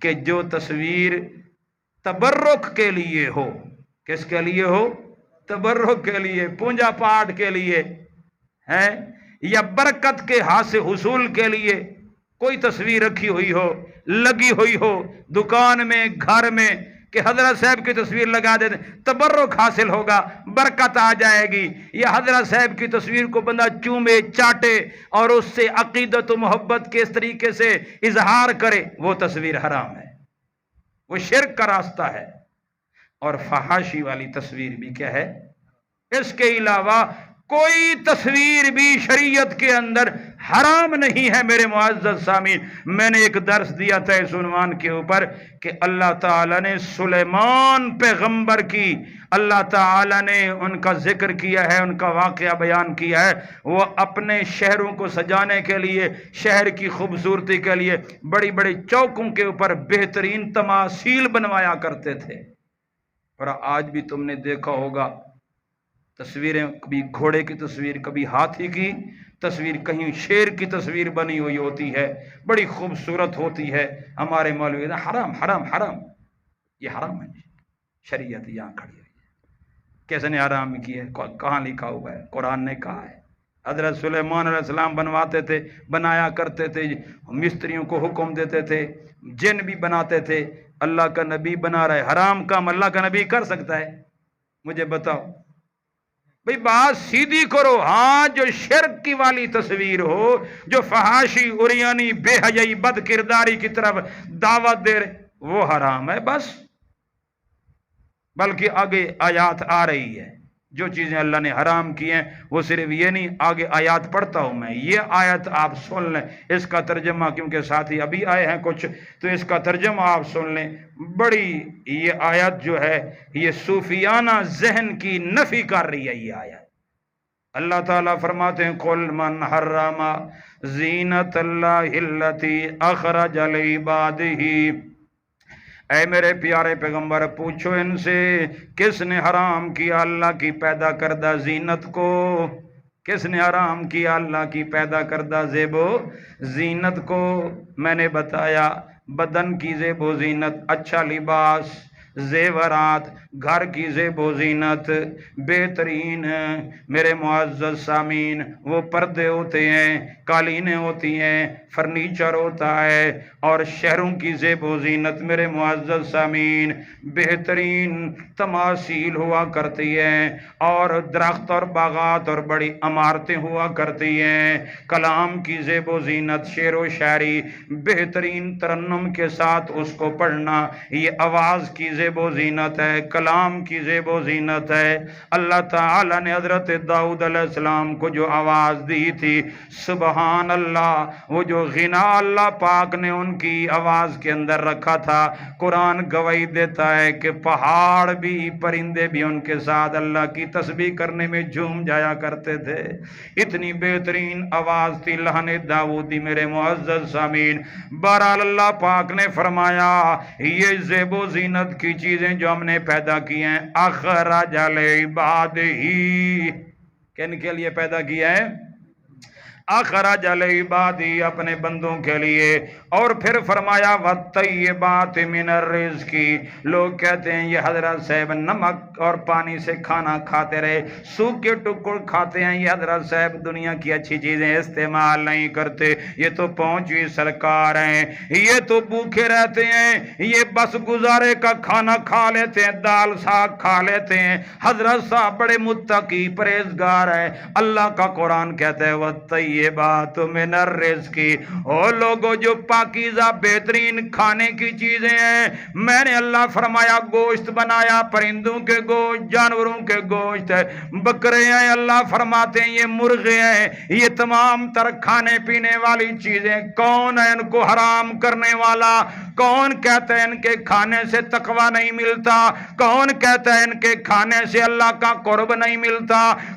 کہ جو تصویر تبرک کے لیے ہو، کس کے لیے ہو؟ تبرک کے لیے، پونجا پاٹ کے لیے ہے، یا برکت کے حاصل حصول کے لیے کوئی تصویر رکھی ہوئی ہو، لگی ہوئی ہو دکان میں، گھر میں، کہ حضرت صاحب کی تصویر لگا دیتے تبرک حاصل ہوگا، برکت آ جائے گی، یا حضرت صاحب کی تصویر کو بندہ چومے چاٹے اور اس سے عقیدت و محبت کے اس طریقے سے اظہار کرے، وہ تصویر حرام ہے، وہ شرک کا راستہ ہے۔ اور فحاشی والی تصویر بھی کیا ہے؟ اس کے علاوہ کوئی تصویر بھی شریعت کے اندر حرام نہیں ہے میرے معزز سامعین۔ میں نے ایک درس دیا تھا اس عنوان کے اوپر کہ اللہ تعالیٰ نے سلیمان پیغمبر کی، اللہ تعالیٰ نے ان کا ذکر کیا ہے، ان کا واقعہ بیان کیا ہے۔ وہ اپنے شہروں کو سجانے کے لیے، شہر کی خوبصورتی کے لیے بڑی بڑی چوکوں کے اوپر بہترین تماثیل بنوایا کرتے تھے۔ اور آج بھی تم نے دیکھا ہوگا تصویریں، کبھی گھوڑے کی تصویر، کبھی ہاتھی کی تصویر، کہیں شیر کی تصویر بنی ہوئی ہوتی ہے، بڑی خوبصورت ہوتی ہے۔ ہمارے مولوی حرام حرام حرام، یہ حرام ہے، شریعت یہاں کھڑی ہے۔ کیسے نے حرام کی ہے؟ کہاں لکھا ہوا ہے؟ قرآن نے کہا ہے۔ حضرت سلیمان علیہ السلام بنواتے تھے، بنایا کرتے تھے، مستریوں کو حکم دیتے تھے، جن بھی بناتے تھے۔ اللہ کا نبی بنا رہا ہے، حرام کام اللہ کا نبی کر سکتا ہے؟ مجھے بتاؤ بھئی، بات سیدھی کرو۔ ہاں، جو شرک کی والی تصویر ہو، جو فحاشی، عریانی، بے حیائی، بد کرداری کی طرف دعوت دے رہے، وہ حرام ہے بس۔ بلکہ آگے آیات آ رہی ہے، جو چیزیں اللہ نے حرام کی ہیں وہ صرف یہ نہیں، آگے آیات پڑھتا ہوں میں، یہ آیت آپ سن لیں، اس کا ترجمہ، کیونکہ ساتھ ہی ابھی آئے ہیں کچھ، تو اس کا ترجمہ آپ سن لیں۔ بڑی یہ آیت جو ہے یہ صوفیانہ ذہن کی نفی کر رہی ہے۔ یہ آیت اللہ تعالیٰ فرماتے ہیں قُلْ مَنْ حَرَّمَ زِینَةَ اللَّهِ الَّتِي أَخْرَجَ لِعِبَادِهِ، اے میرے پیارے پیغمبر پوچھو ان سے، کس نے حرام کیا اللہ کی پیدا کردہ زینت کو؟ کس نے حرام کیا اللہ کی پیدا کردہ زیب و زینت کو؟ میں نے بتایا بدن کی زیب و زینت، اچھا لباس، زیورات، گھر کی زیب و زینت بہترین، میرے معزز سامعین، وہ پردے ہوتے ہیں، قالینیں ہوتی ہیں، فرنیچر ہوتا ہے، اور شہروں کی زیب و زینت میرے معزز سامعین بہترین تماثیل ہوا کرتی ہیں، اور درخت اور باغات اور بڑی عمارتیں ہوا کرتی ہیں۔ کلام کی زیب و زینت، شعر و شاعری بہترین ترنم کے ساتھ اس کو پڑھنا، یہ آواز کی زیب و زینت ہے، کلام کی زیب و زینت ہے۔ اللہ تعالیٰ نے حضرت داؤد علیہ السلام کو جو آواز دی تھی، سبحان اللہ، وہ جو غنا اللہ پاک نے ان کی آواز کے اندر رکھا تھا، قرآن گواہی دیتا ہے کہ پہاڑ بھی، پرندے بھی ان کے ساتھ اللہ کی تسبیح کرنے میں جھوم جایا کرتے تھے۔ اتنی بہترین آواز تھی لحن داؤدی میرے معزز سامعین۔ بہرحال اللہ پاک نے فرمایا یہ زیب و زینت کی چیزیں جو ہم نے پیدا کی ہیں، اخرج لعبادہ، کن کے لیے پیدا کیا ہے؟ اخرج لعبادہ، اپنے بندوں کے لیے۔ اور پھر فرمایا والطیبات من الرزق، لوگ کہتے ہیں یہ حضرت صاحب نمک اور پانی سے کھانا کھاتے رہے، سوکھے ٹکڑ کھاتے ہیں، یہ حضرت صاحب دنیا کی اچھی چیزیں استعمال نہیں کرتے، یہ تو پہنچی سرکار ہیں، یہ تو بھوکے رہتے ہیں، یہ بس گزارے کا کھانا کھا لیتے ہیں، دال ساگ کھا لیتے ہیں، حضرت صاحب بڑے متقی پرہیزگار ہیں۔ اللہ کا قرآن کہتا ہے والطیبات من الرزق، او لوگوں جو پاکیزہ بہترین کھانے کی چیزیں ہیں، میں نے اللہ فرمایا گوشت بنایا، پرندوں کے گوشت، جانوروں کے گوشت ہے، بکرے ہیں، اللہ فرماتے ہیں یہ مرغے ہیں، یہ تمام تر کھانے پینے والی چیزیں، کون ہے ان کو حرام کرنے والا؟ کون کہتا ہے ان کے کھانے سے تقوی نہیں ملتا؟ کون کہتا ہے ان کے کھانے سے اللہ کا قرب نہیں ملتا؟